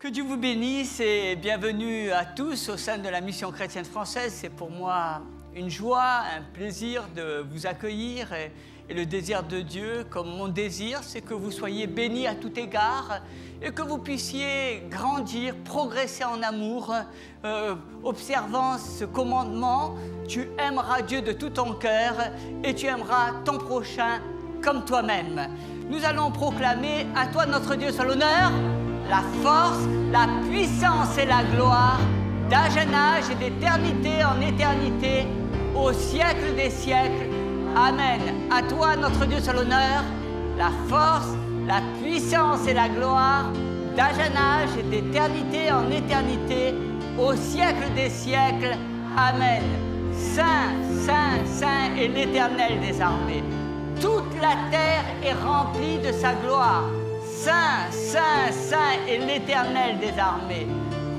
Que Dieu vous bénisse et bienvenue à tous au sein de la Mission chrétienne française. C'est pour moi une joie, un plaisir de vous accueillir et le désir de Dieu, comme mon désir, c'est que vous soyez bénis à tout égard et que vous puissiez grandir, progresser en amour, observant ce commandement. Tu aimeras Dieu de tout ton cœur et tu aimeras ton prochain comme toi-même. Nous allons proclamer à toi notre Dieu soit l'honneur, la force, la puissance et la gloire, d'âge en âge et d'éternité en éternité, au siècle des siècles. Amen. À toi, notre Dieu, soit l'honneur, la force, la puissance et la gloire, d'âge en âge et d'éternité en éternité, au siècle des siècles. Amen. Saint, Saint, Saint est l'Éternel des armées. Toute la terre est remplie de sa gloire. Saint, Saint, Saint est l'Éternel des armées.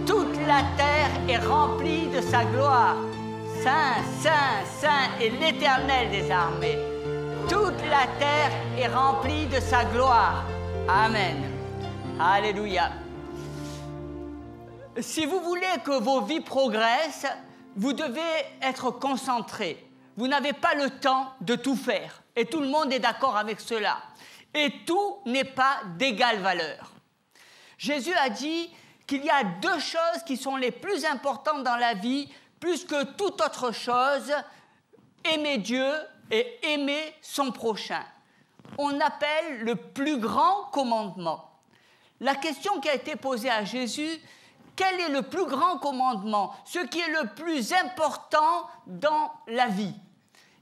Toute la terre est remplie de sa gloire. Saint, Saint, Saint est l'Éternel des armées. Toute la terre est remplie de sa gloire. Amen. Alléluia. Si vous voulez que vos vies progressent, vous devez être concentré. Vous n'avez pas le temps de tout faire. Et tout le monde est d'accord avec cela. Et tout n'est pas d'égale valeur. Jésus a dit qu'il y a deux choses qui sont les plus importantes dans la vie, plus que toute autre chose, aimer Dieu et aimer son prochain. On appelle le plus grand commandement. La question qui a été posée à Jésus, quel est le plus grand commandement, ce qui est le plus important dans la vie?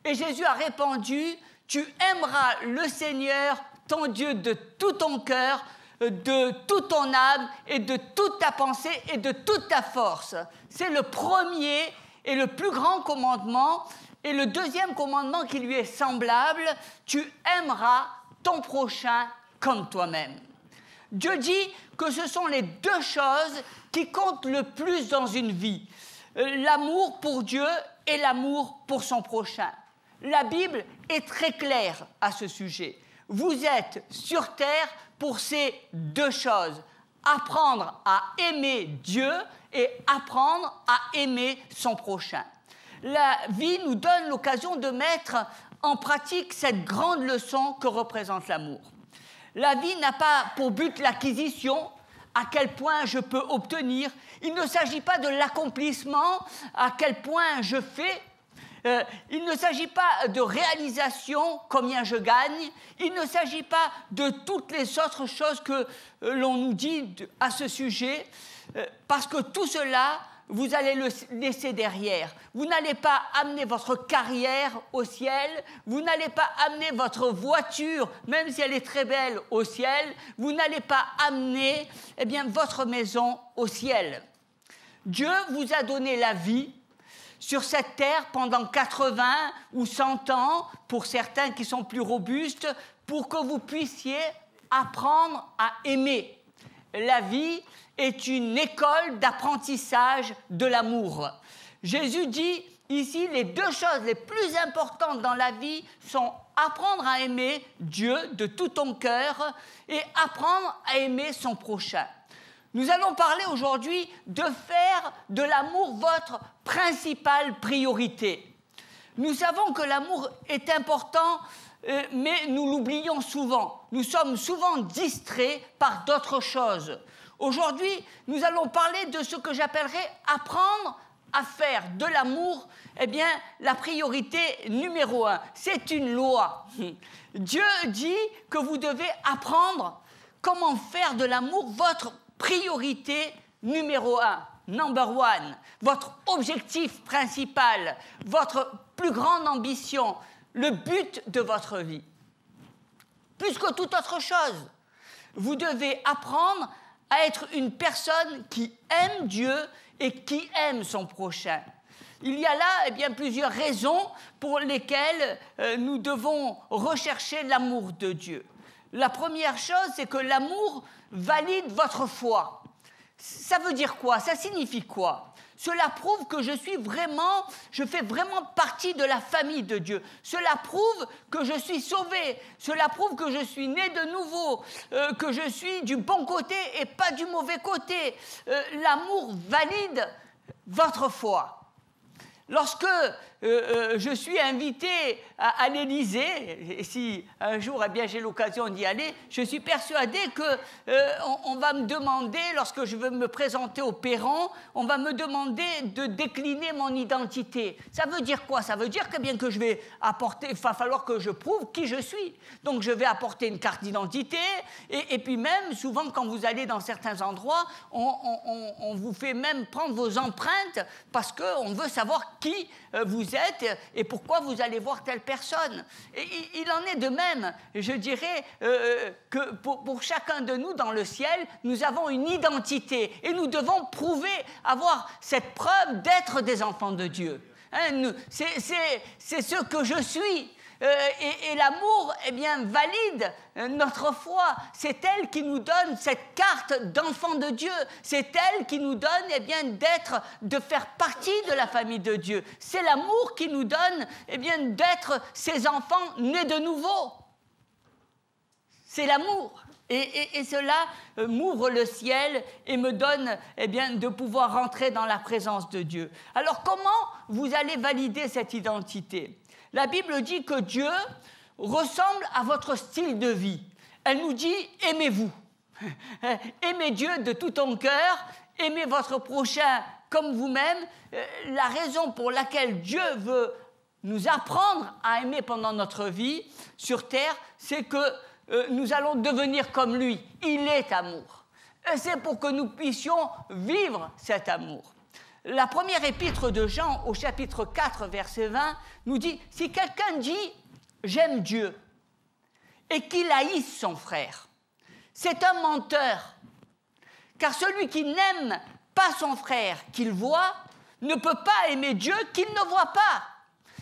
Et Jésus a répondu, tu aimeras le Seigneur, ton Dieu, de tout ton cœur, de toute ton âme et de toute ta pensée et de toute ta force. C'est le premier et le plus grand commandement. Et le deuxième commandement qui lui est semblable, tu aimeras ton prochain comme toi-même. Dieu dit que ce sont les deux choses qui comptent le plus dans une vie. L'amour pour Dieu et l'amour pour son prochain. La Bible est très claire à ce sujet. Vous êtes sur terre pour ces deux choses. Apprendre à aimer Dieu et apprendre à aimer son prochain. La vie nous donne l'occasion de mettre en pratique cette grande leçon que représente l'amour. La vie n'a pas pour but l'acquisition, à quel point je peux obtenir. Il ne s'agit pas de l'accomplissement, à quel point je fais. Il ne s'agit pas de réalisation, combien je gagne. Il ne s'agit pas de toutes les autres choses que l'on nous dit à ce sujet, parce que tout cela, vous allez le laisser derrière. Vous n'allez pas amener votre carrière au ciel, vous n'allez pas amener votre voiture, même si elle est très belle, au ciel, vous n'allez pas amener votre maison au ciel. Dieu vous a donné la vie sur cette terre pendant 80 ou 100 ans, pour certains qui sont plus robustes, pour que vous puissiez apprendre à aimer. La vie est une école d'apprentissage de l'amour. Jésus dit ici, les deux choses les plus importantes dans la vie sont apprendre à aimer Dieu de tout ton cœur et apprendre à aimer son prochain. Nous allons parler aujourd'hui de faire de l'amour votre principale priorité. Nous savons que l'amour est important, mais nous l'oublions souvent. Nous sommes souvent distraits par d'autres choses. Aujourd'hui, nous allons parler de ce que j'appellerais apprendre à faire de l'amour, la priorité numéro 1. C'est une loi. Dieu dit que vous devez apprendre comment faire de l'amour votre priorité numéro 1, number one, votre objectif principal, votre plus grande ambition, le but de votre vie. Plus que toute autre chose, vous devez apprendre à être une personne qui aime Dieu et qui aime son prochain. Il y a là plusieurs raisons pour lesquelles nous devons rechercher l'amour de Dieu. La première chose, c'est que l'amour valide votre foi. Ça veut dire quoi? Ça signifie quoi? Cela prouve que je fais vraiment partie de la famille de Dieu. Cela prouve que je suis sauvé. Cela prouve que je suis né de nouveau, que je suis du bon côté et pas du mauvais côté. L'amour valide votre foi. Lorsque je suis invité à l'Élysée, et si un jour j'ai l'occasion d'y aller, je suis persuadé qu'on va me demander, lorsque je veux me présenter au perron, on va me demander de décliner mon identité. Ça veut dire quoi? Ça veut dire que bien que je vais apporter, il va falloir que je prouve qui je suis. Donc je vais apporter une carte d'identité, et puis même, souvent quand vous allez dans certains endroits, on vous fait même prendre vos empreintes parce qu'on veut savoir qui vous êtes et pourquoi vous allez voir telle personne. Et il en est de même, je dirais, que pour chacun de nous dans le ciel, nous avons une identité et nous devons prouver, avoir cette preuve d'être des enfants de Dieu. C'est ce que je suis. Et l'amour, valide notre foi. C'est elle qui nous donne cette carte d'enfant de Dieu. C'est elle qui nous donne, de faire partie de la famille de Dieu. C'est l'amour qui nous donne, d'être ses enfants nés de nouveau. C'est l'amour. Et cela m'ouvre le ciel et me donne de pouvoir rentrer dans la présence de Dieu. Alors comment vous allez valider cette identité? La Bible dit que Dieu ressemble à votre style de vie. Elle nous dit « aimez-vous ». Aimez Dieu de tout ton cœur, aimez votre prochain comme vous-même. La raison pour laquelle Dieu veut nous apprendre à aimer pendant notre vie sur terre, c'est que nous allons devenir comme lui. Il est amour. Et c'est pour que nous puissions vivre cet amour. La première épître de Jean, au chapitre 4, verset 20, nous dit « Si quelqu'un dit « j'aime Dieu » et qu'il haïsse son frère, c'est un menteur. Car celui qui n'aime pas son frère qu'il voit ne peut pas aimer Dieu qu'il ne voit pas. »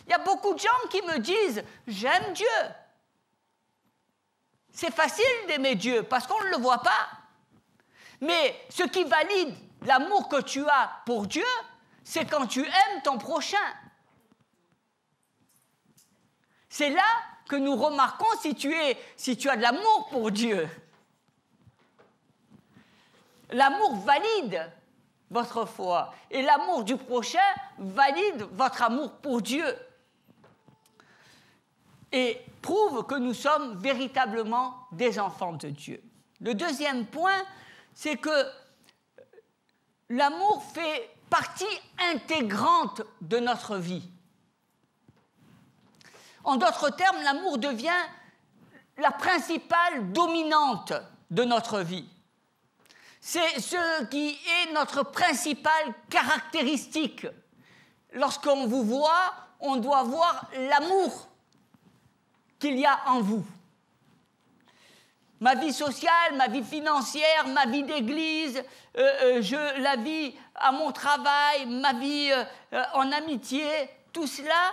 Il y a beaucoup de gens qui me disent « j'aime Dieu ». C'est facile d'aimer Dieu parce qu'on ne le voit pas. Mais ce qui valide l'amour que tu as pour Dieu, c'est quand tu aimes ton prochain. C'est là que nous remarquons si tu as de l'amour pour Dieu. L'amour valide votre foi et l'amour du prochain valide votre amour pour Dieu et prouve que nous sommes véritablement des enfants de Dieu. Le deuxième point, c'est que l'amour fait partie intégrante de notre vie. En d'autres termes, l'amour devient la principale dominante de notre vie. C'est ce qui est notre principale caractéristique. Lorsqu'on vous voit, on doit voir l'amour qu'il y a en vous. Ma vie sociale, ma vie financière, ma vie d'église, la vie à mon travail, ma vie en amitié, tout cela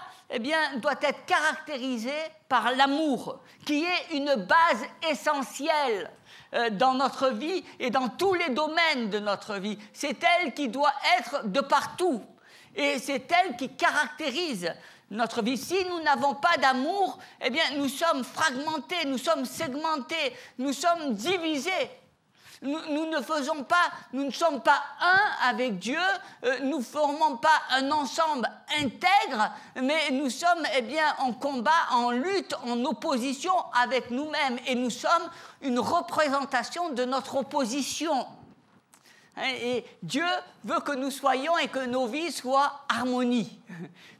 doit être caractérisé par l'amour, qui est une base essentielle dans notre vie et dans tous les domaines de notre vie. C'est elle qui doit être de partout et c'est elle qui caractérise notre vie. Si nous n'avons pas d'amour, nous sommes fragmentés, nous sommes segmentés, nous sommes divisés. Nous ne sommes pas un avec Dieu, nous ne formons pas un ensemble intègre, mais nous sommes en combat, en lutte, en opposition avec nous-mêmes. Et nous sommes une représentation de notre opposition. Et Dieu veut que nous soyons et que nos vies soient harmonie,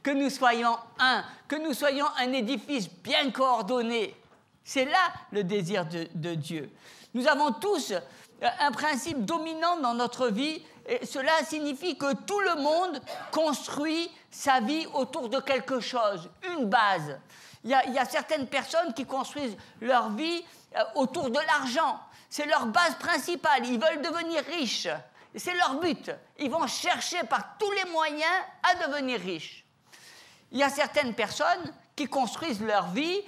que nous soyons un, que nous soyons un édifice bien coordonné. C'est là le désir de Dieu. Nous avons tous un principe dominant dans notre vie, et cela signifie que tout le monde construit sa vie autour de quelque chose, une base. Il y a certaines personnes qui construisent leur vie autour de l'argent. C'est leur base principale. Ils veulent devenir riches. C'est leur but. Ils vont chercher par tous les moyens à devenir riches. Il y a certaines personnes qui construisent leur vie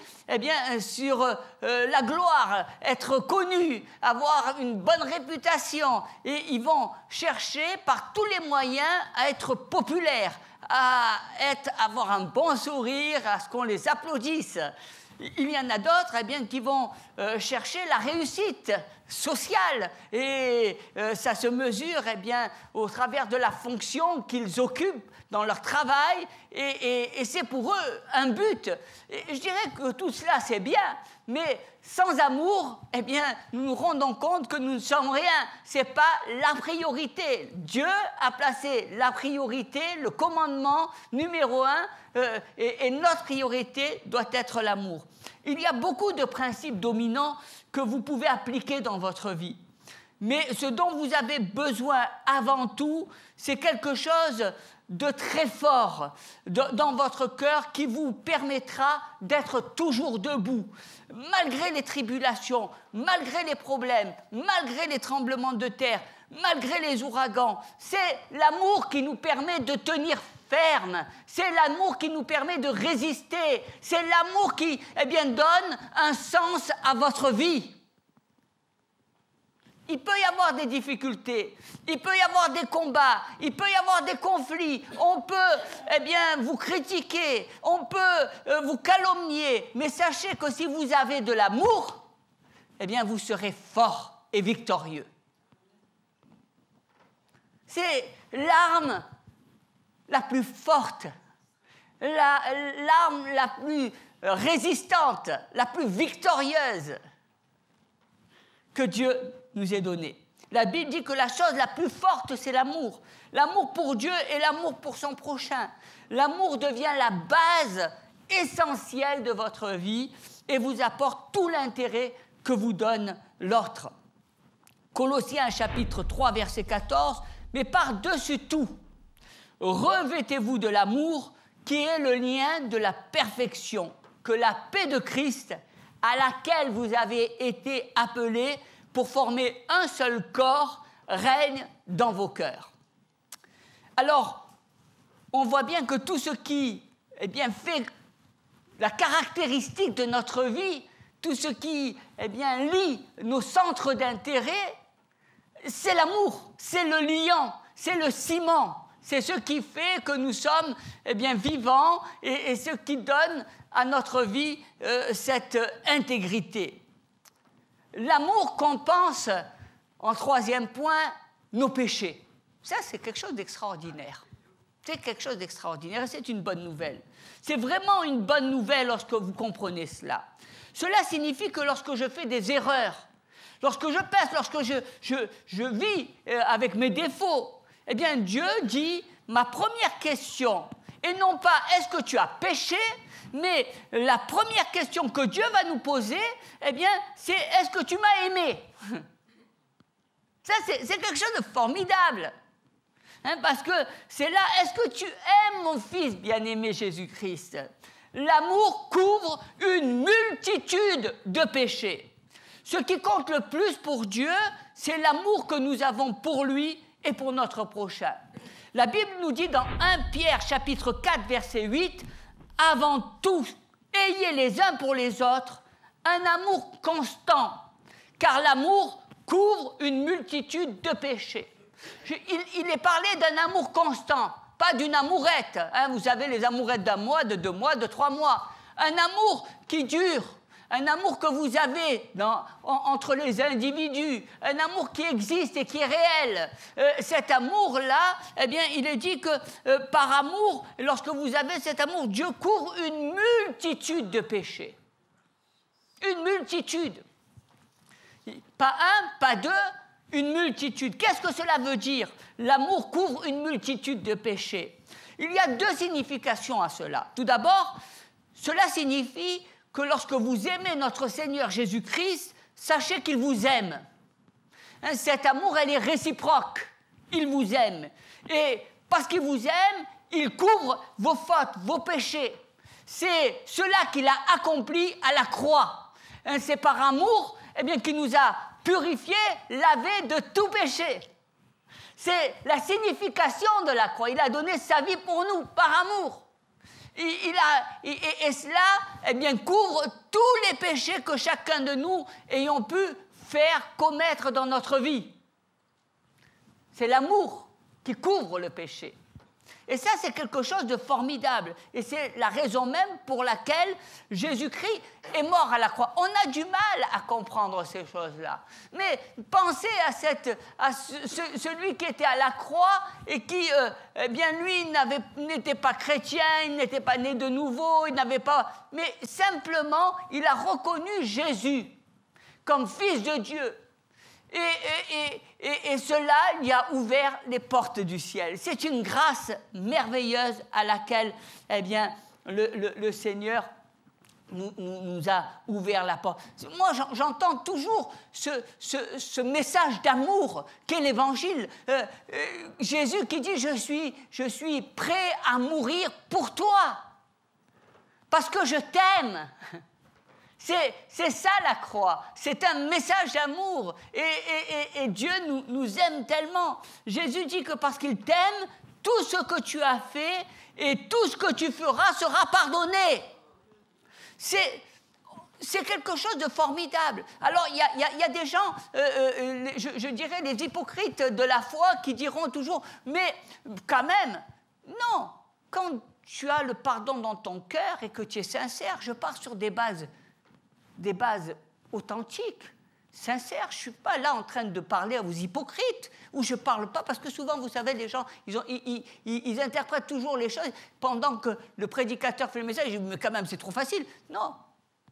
sur la gloire, être connus, avoir une bonne réputation. Et ils vont chercher par tous les moyens à être populaires, à avoir un bon sourire, à ce qu'on les applaudisse. Il y en a d'autres qui vont chercher la réussite sociale et ça se mesure au travers de la fonction qu'ils occupent dans leur travail et c'est pour eux un but. Et je dirais que tout cela c'est bien, mais sans amour, nous nous rendons compte que nous ne sommes rien. Ce n'est pas la priorité. Dieu a placé la priorité, le commandement numéro 1, et notre priorité doit être l'amour. Il y a beaucoup de principes dominants que vous pouvez appliquer dans votre vie. Mais ce dont vous avez besoin avant tout, c'est quelque chose de très fort dans votre cœur qui vous permettra d'être toujours debout. Malgré les tribulations, malgré les problèmes, malgré les tremblements de terre, malgré les ouragans, c'est l'amour qui nous permet de tenir ferme, c'est l'amour qui nous permet de résister, c'est l'amour qui donne un sens à votre vie. Il peut y avoir des difficultés, il peut y avoir des combats, il peut y avoir des conflits, on peut vous critiquer, on peut vous calomnier, mais sachez que si vous avez de l'amour, vous serez fort et victorieux. C'est l'arme la plus forte, l'arme la plus résistante, la plus victorieuse que Dieu nous ait donnée. La Bible dit que la chose la plus forte, c'est l'amour. L'amour pour Dieu et l'amour pour son prochain. L'amour devient la base essentielle de votre vie et vous apporte tout l'intérêt que vous donne l'autre. Colossiens chapitre 3, verset 14, « Mais par-dessus tout, revêtez-vous de l'amour qui est le lien de la perfection, que la paix de Christ, à laquelle vous avez été appelés pour former un seul corps, règne dans vos cœurs. » Alors, on voit bien que tout ce qui fait la caractéristique de notre vie, tout ce qui lie nos centres d'intérêt, c'est l'amour, c'est le liant, c'est le ciment. C'est ce qui fait que nous sommes vivants et ce qui donne à notre vie cette intégrité. L'amour compense, en troisième point, nos péchés. Ça, c'est quelque chose d'extraordinaire. C'est quelque chose d'extraordinaire et c'est une bonne nouvelle. C'est vraiment une bonne nouvelle lorsque vous comprenez cela. Cela signifie que lorsque je fais des erreurs, lorsque je pèse, lorsque je vis avec mes défauts, Dieu dit, ma première question, et non pas est-ce que tu as péché, mais la première question que Dieu va nous poser, c'est est-ce que tu m'as aimé? Ça, c'est quelque chose de formidable. Parce que c'est là, est-ce que tu aimes mon fils bien-aimé Jésus-Christ? L'amour couvre une multitude de péchés. Ce qui compte le plus pour Dieu, c'est l'amour que nous avons pour lui et pour notre prochain. La Bible nous dit dans 1 Pierre chapitre 4 verset 8, « Avant tout, ayez les uns pour les autres un amour constant, car l'amour couvre une multitude de péchés. » Il est parlé d'un amour constant, pas d'une amourette. Vous savez, les amourettes d'un mois, de 2 mois, de 3 mois. Un amour qui dure. Un amour que vous avez entre les individus, un amour qui existe et qui est réel. Cet amour-là, il est dit que par amour, lorsque vous avez cet amour, Dieu couvre une multitude de péchés. Une multitude. Pas un, pas deux, une multitude. Qu'est-ce que cela veut dire? L'amour couvre une multitude de péchés. Il y a 2 significations à cela. Tout d'abord, cela signifie que lorsque vous aimez notre Seigneur Jésus-Christ, sachez qu'il vous aime. Cet amour, elle est réciproque. Il vous aime. Et parce qu'il vous aime, il couvre vos fautes, vos péchés. C'est cela qu'il a accompli à la croix. C'est par amour qu'il nous a purifiés, lavés de tout péché. C'est la signification de la croix. Il a donné sa vie pour nous, par amour. Et cela, eh bien, couvre tous les péchés que chacun de nous ayons pu faire commettre dans notre vie. C'est l'amour qui couvre le péché. Et ça, c'est quelque chose de formidable. Et c'est la raison même pour laquelle Jésus-Christ est mort à la croix. On a du mal à comprendre ces choses-là. Mais pensez à celui qui était à la croix et qui, eh bien, lui, n'était pas chrétien, il n'était pas né de nouveau, il n'avait pas... Mais simplement, il a reconnu Jésus comme Fils de Dieu. Et cela lui a ouvert les portes du ciel. C'est une grâce merveilleuse à laquelle, eh bien, le Seigneur nous a ouvert la porte. Moi, j'entends toujours ce message d'amour qu'est l'Évangile. Jésus qui dit « Je suis prêt à mourir pour toi, parce que je t'aime ». C'est ça la croix, c'est un message d'amour et Dieu nous aime tellement. Jésus dit que parce qu'il t'aime, tout ce que tu as fait et tout ce que tu feras sera pardonné. C'est quelque chose de formidable. Alors il y a des gens, je dirais les hypocrites de la foi qui diront toujours, mais quand même, non, quand tu as le pardon dans ton cœur et que tu es sincère, je pars sur des bases authentiques, sincères. Je ne suis pas là en train de parler à vos hypocrites, ou je ne parle pas, parce que souvent, vous savez, les gens, ils interprètent toujours les choses pendant que le prédicateur fait le message. Je dis, mais quand même, c'est trop facile. Non,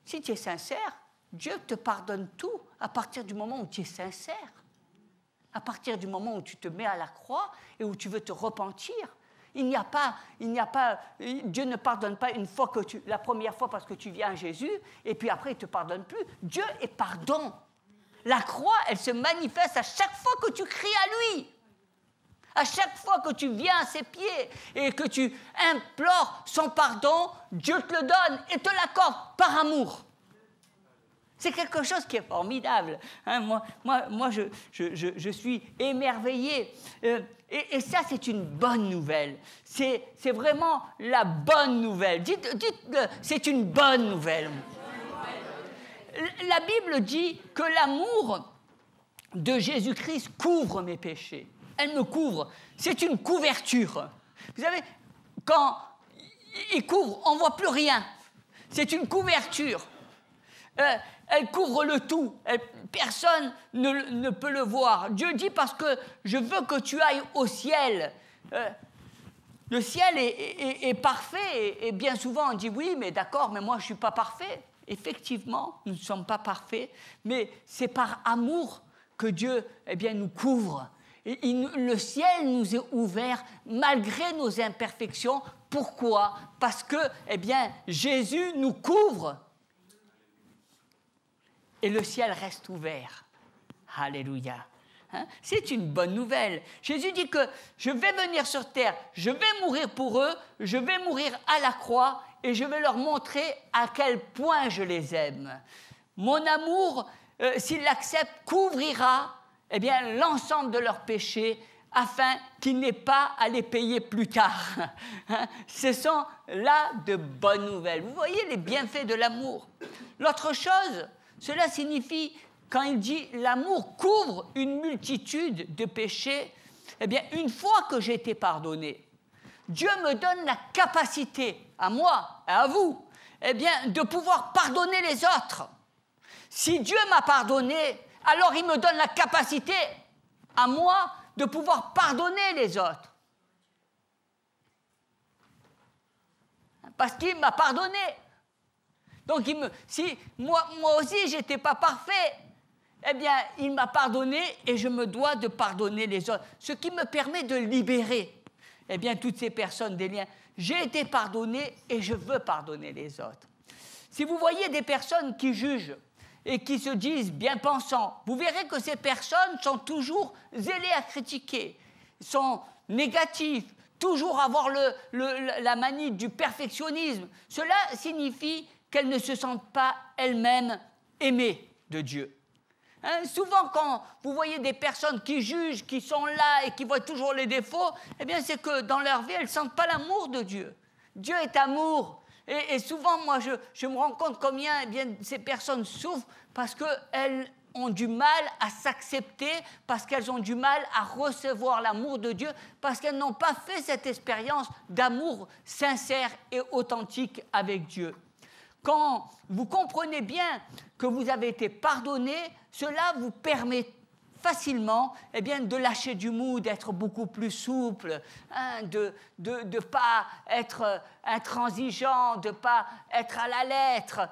si tu es sincère, Dieu te pardonne tout à partir du moment où tu es sincère, à partir du moment où tu te mets à la croix et où tu veux te repentir. Dieu ne pardonne pas la première fois parce que tu viens à Jésus, et puis après, il ne te pardonne plus. Dieu est pardon. La croix, elle se manifeste à chaque fois que tu cries à lui. À chaque fois que tu viens à ses pieds et que tu implores son pardon, Dieu te le donne et te l'accorde par amour. C'est quelque chose qui est formidable. Hein, moi je suis émerveillé. Et ça, c'est une bonne nouvelle. C'est vraiment la bonne nouvelle. Dites-le, c'est une bonne nouvelle. La Bible dit que l'amour de Jésus-Christ couvre mes péchés. Elle me couvre. C'est une couverture. Vous savez, quand il couvre, on ne voit plus rien. C'est une couverture. Elle couvre le tout. Personne ne peut le voir. Dieu dit, parce que je veux que tu ailles au ciel. Le ciel est parfait. Et bien souvent, on dit, oui, mais d'accord, mais moi, je ne suis pas parfait. Effectivement, nous ne sommes pas parfaits. Mais c'est par amour que Dieu, eh bien, nous couvre. Et le ciel nous est ouvert malgré nos imperfections. Pourquoi ? Parce que, eh bien, Jésus nous couvre. Et le ciel reste ouvert. Alléluia. Hein? C'est une bonne nouvelle. Jésus dit que je vais venir sur terre, je vais mourir pour eux, je vais mourir à la croix et je vais leur montrer à quel point je les aime. Mon amour, s'ils l'acceptent, couvrira eh bien, l'ensemble de leurs péchés afin qu'ils n'aient pas à les payer plus tard. Hein? Ce sont là de bonnes nouvelles. Vous voyez les bienfaits de l'amour. L'autre chose, cela signifie, quand il dit « l'amour couvre une multitude de péchés », eh bien, une fois que j'ai été pardonné, Dieu me donne la capacité, à moi et à vous, eh bien, de pouvoir pardonner les autres. Si Dieu m'a pardonné, alors il me donne la capacité, à moi, de pouvoir pardonner les autres. Parce qu'il m'a pardonné. Donc, si moi aussi, je n'étais pas parfait, eh bien, il m'a pardonné et je me dois de pardonner les autres. Ce qui me permet de libérer, eh bien, toutes ces personnes des liens. J'ai été pardonné et je veux pardonner les autres. Si vous voyez des personnes qui jugent et qui se disent bien pensants, vous verrez que ces personnes sont toujours zélées à critiquer, sont négatives, toujours avoir la manie du perfectionnisme. Cela signifie qu'elles ne se sentent pas elles-mêmes aimées de Dieu. Hein, souvent, quand vous voyez des personnes qui jugent, qui sont là et qui voient toujours les défauts, eh bien, c'est que dans leur vie, elles ne sentent pas l'amour de Dieu. Dieu est amour. Et souvent, moi, je me rends compte combien eh bien, ces personnes souffrent parce qu'elles ont du mal à s'accepter, parce qu'elles ont du mal à recevoir l'amour de Dieu, parce qu'elles n'ont pas fait cette expérience d'amour sincère et authentique avec Dieu. Quand vous comprenez bien que vous avez été pardonné, cela vous permet facilement eh bien, de lâcher du mou, d'être beaucoup plus souple, hein, de ne pas être intransigeant, de ne pas être à la lettre.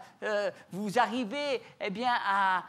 Vous arrivez eh bien, à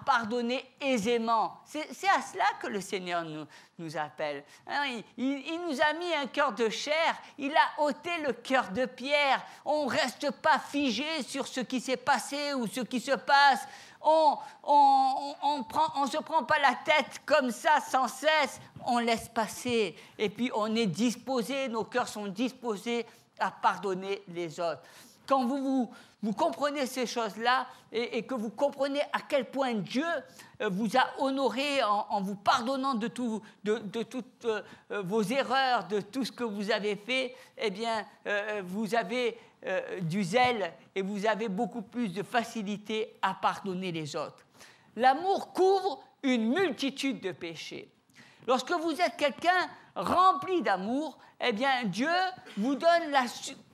pardonner aisément. C'est à cela que le Seigneur nous appelle. Hein, il nous a mis un cœur de chair, il a ôté le cœur de pierre. On ne reste pas figé sur ce qui s'est passé ou ce qui se passe. On se prend pas la tête comme ça sans cesse, on laisse passer. Et puis on est disposé, nos cœurs sont disposés à pardonner les autres. Quand vous comprenez ces choses-là et que vous comprenez à quel point Dieu vous a honoré en vous pardonnant de toutes vos erreurs, de tout ce que vous avez fait, eh bien, vous avez du zèle et vous avez beaucoup plus de facilité à pardonner les autres. L'amour couvre une multitude de péchés. Lorsque vous êtes quelqu'un rempli d'amour, eh bien, Dieu vous donne la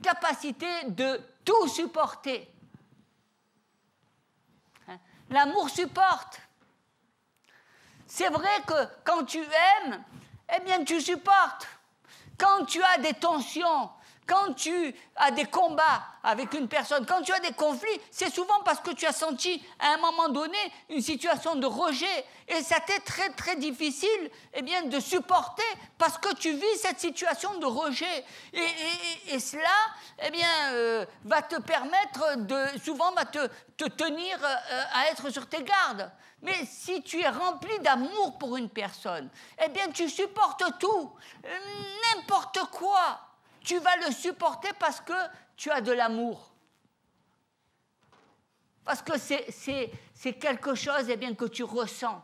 capacité de tout supporter. L'amour supporte. C'est vrai que quand tu aimes, eh bien, tu supportes. Quand tu as des tensions, quand tu as des combats avec une personne, quand tu as des conflits, c'est souvent parce que tu as senti à un moment donné une situation de rejet et ça t'est très très difficile eh bien, de supporter parce que tu vis cette situation de rejet. Et cela eh bien, va te permettre souvent va te tenir à être sur tes gardes. Mais si tu es rempli d'amour pour une personne, eh bien tu supportes tout, n'importe quoi. Tu vas le supporter parce que tu as de l'amour. Parce que c'est quelque chose eh bien, que tu ressens.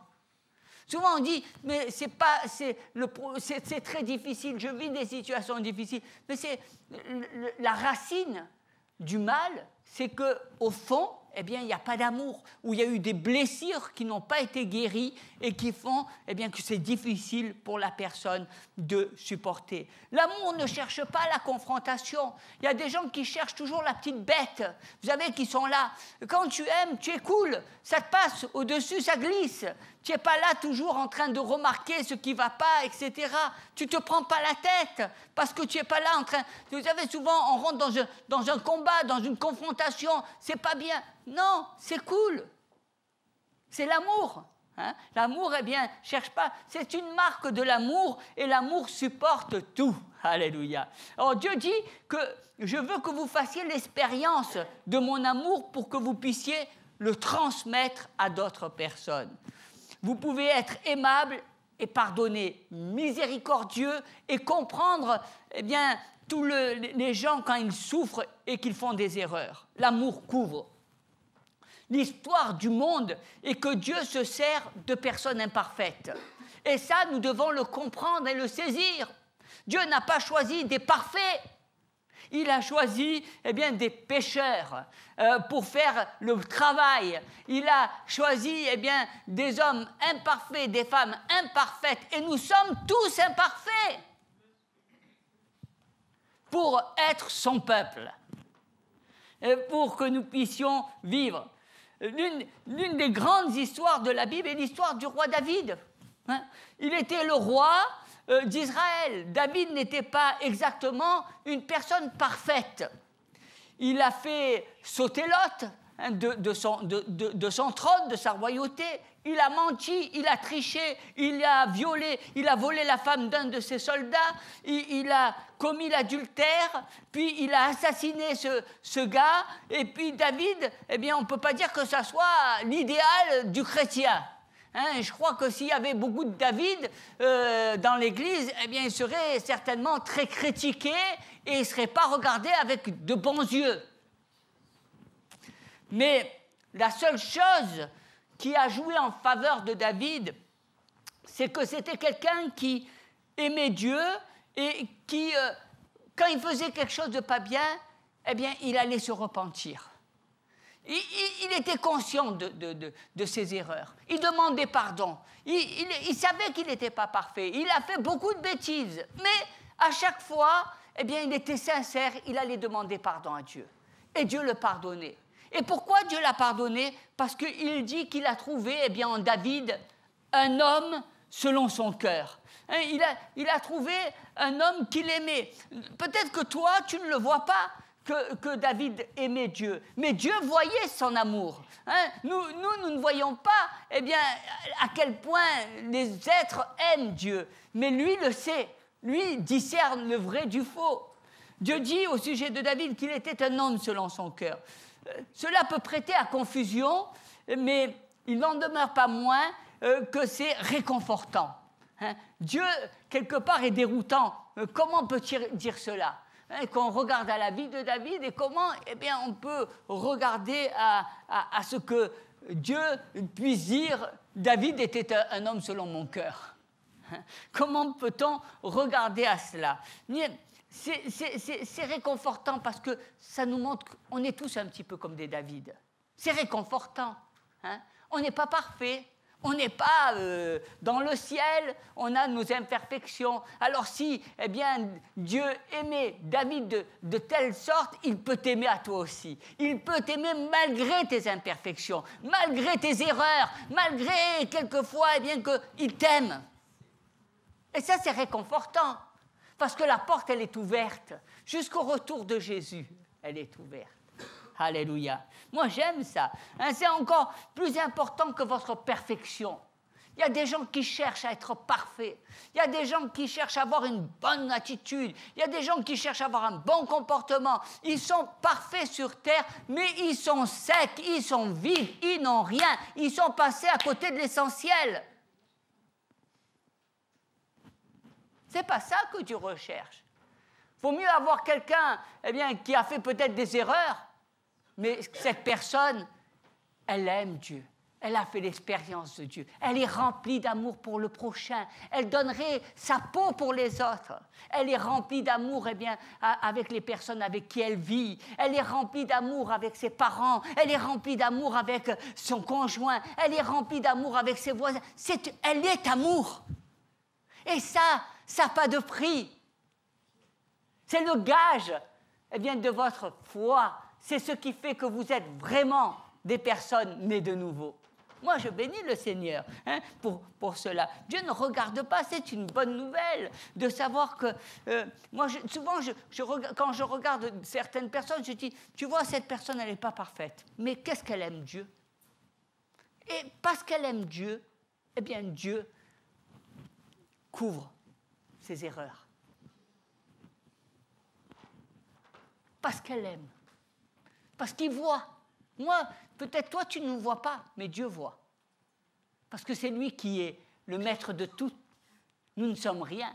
Souvent on dit, mais c'est très difficile, je vis des situations difficiles. Mais c'est la racine du mal, c'est qu'au fond, eh bien, il n'y a pas d'amour, où il y a eu des blessures qui n'ont pas été guéries et qui font eh bien, que c'est difficile pour la personne de supporter. L'amour ne cherche pas la confrontation. Il y a des gens qui cherchent toujours la petite bête, vous savez, qui sont là. Quand tu aimes, tu es cool, ça te passe au-dessus, ça glisse. Tu n'es pas là toujours en train de remarquer ce qui ne va pas, etc. Tu ne te prends pas la tête parce que tu n'es pas là en train... Vous savez, souvent, on rentre dans un combat, dans une confrontation, c'est pas bien. Non, c'est cool. C'est l'amour. Hein? L'amour, eh bien, cherche pas. C'est une marque de l'amour et l'amour supporte tout. Alléluia. Alors Dieu dit que je veux que vous fassiez l'expérience de mon amour pour que vous puissiez le transmettre à d'autres personnes. Vous pouvez être aimable et pardonner, miséricordieux et comprendre eh bien, tous les gens quand ils souffrent et qu'ils font des erreurs. L'amour couvre. L'histoire du monde est que Dieu se sert de personnes imparfaites. Et ça, nous devons le comprendre et le saisir. Dieu n'a pas choisi des parfaits. Il a choisi eh bien, des pécheurs pour faire le travail. Il a choisi eh bien, des hommes imparfaits, des femmes imparfaites. Et nous sommes tous imparfaits pour être son peuple, et pour que nous puissions vivre. L'une des grandes histoires de la Bible est l'histoire du roi David. Hein? Il était le roi d'Israël. David n'était pas exactement une personne parfaite. Il a fait sauter Lot hein, de son trône, de sa royauté. Il a menti, il a triché, il a violé, il a volé la femme d'un de ses soldats, il a commis l'adultère, puis il a assassiné ce gars. Et puis David, eh bien, on ne peut pas dire que ça soit l'idéal du chrétien. Hein, je crois que s'il y avait beaucoup de David dans l'Église, eh bien, il serait certainement très critiqué et il ne serait pas regardé avec de bons yeux. Mais la seule chose qui a joué en faveur de David, c'est que c'était quelqu'un qui aimait Dieu et qui, quand il faisait quelque chose de pas bien, eh bien, il allait se repentir. Il était conscient de ses erreurs. Il demandait pardon. Il savait qu'il n'était pas parfait. Il a fait beaucoup de bêtises. Mais à chaque fois, eh bien, il était sincère. Il allait demander pardon à Dieu. Et Dieu le pardonnait. Et pourquoi Dieu l'a pardonné? Parce qu'il dit qu'il a trouvé, eh bien, en David un homme selon son cœur. Il a trouvé un homme qu'il aimait. Peut-être que toi, tu ne le vois pas, que David aimait Dieu. Mais Dieu voyait son amour. Nous ne voyons pas, eh bien, à quel point les êtres aiment Dieu. Mais lui le sait. Lui discerne le vrai du faux. Dieu dit au sujet de David qu'il était un homme selon son cœur. Cela peut prêter à confusion, mais il n'en demeure pas moins que c'est réconfortant. Dieu, quelque part, est déroutant. Comment peut-il dire cela? Qu'on regarde à la vie de David et comment, eh bien, on peut regarder à ce que Dieu puisse dire « David était un homme selon mon cœur ». Comment peut-on regarder à cela? C'est réconfortant parce que ça nous montre qu'on est tous un petit peu comme des David. C'est réconfortant. On n'est pas parfait. On n'est pas dans le ciel, on a nos imperfections. Alors si, eh bien, Dieu aimait David de telle sorte, il peut t'aimer à toi aussi. Il peut t'aimer malgré tes imperfections, malgré tes erreurs, malgré quelquefois, eh bien, qu'il t'aime. Et ça, c'est réconfortant, parce que la porte, elle est ouverte. Jusqu'au retour de Jésus, elle est ouverte. Alléluia. Moi, j'aime ça. C'est encore plus important que votre perfection. Il y a des gens qui cherchent à être parfaits. Il y a des gens qui cherchent à avoir une bonne attitude. Il y a des gens qui cherchent à avoir un bon comportement. Ils sont parfaits sur terre, mais ils sont secs, ils sont vides, ils n'ont rien. Ils sont passés à côté de l'essentiel. C'est pas ça que Dieu recherche. Il vaut mieux avoir quelqu'un, eh bien, qui a fait peut-être des erreurs, mais cette personne, elle aime Dieu. Elle a fait l'expérience de Dieu. Elle est remplie d'amour pour le prochain. Elle donnerait sa peau pour les autres. Elle est remplie d'amour, eh bien, avec les personnes avec qui elle vit. Elle est remplie d'amour avec ses parents. Elle est remplie d'amour avec son conjoint. Elle est remplie d'amour avec ses voisins. Elle est amour. Et ça n'a pas de prix. C'est le gage, eh bien, de votre foi. C'est ce qui fait que vous êtes vraiment des personnes nées de nouveau. Moi, je bénis le Seigneur pour cela. Dieu ne regarde pas, c'est une bonne nouvelle de savoir que... moi, souvent, quand je regarde certaines personnes, je dis, tu vois, cette personne, elle n'est pas parfaite. Mais qu'est-ce qu'elle aime Dieu? Et parce qu'elle aime Dieu, eh bien, Dieu couvre ses erreurs. Parce qu'elle aime. Parce qu'il voit. Moi, peut-être toi, tu ne vois pas, mais Dieu voit. Parce que c'est lui qui est le maître de tout. Nous ne sommes rien.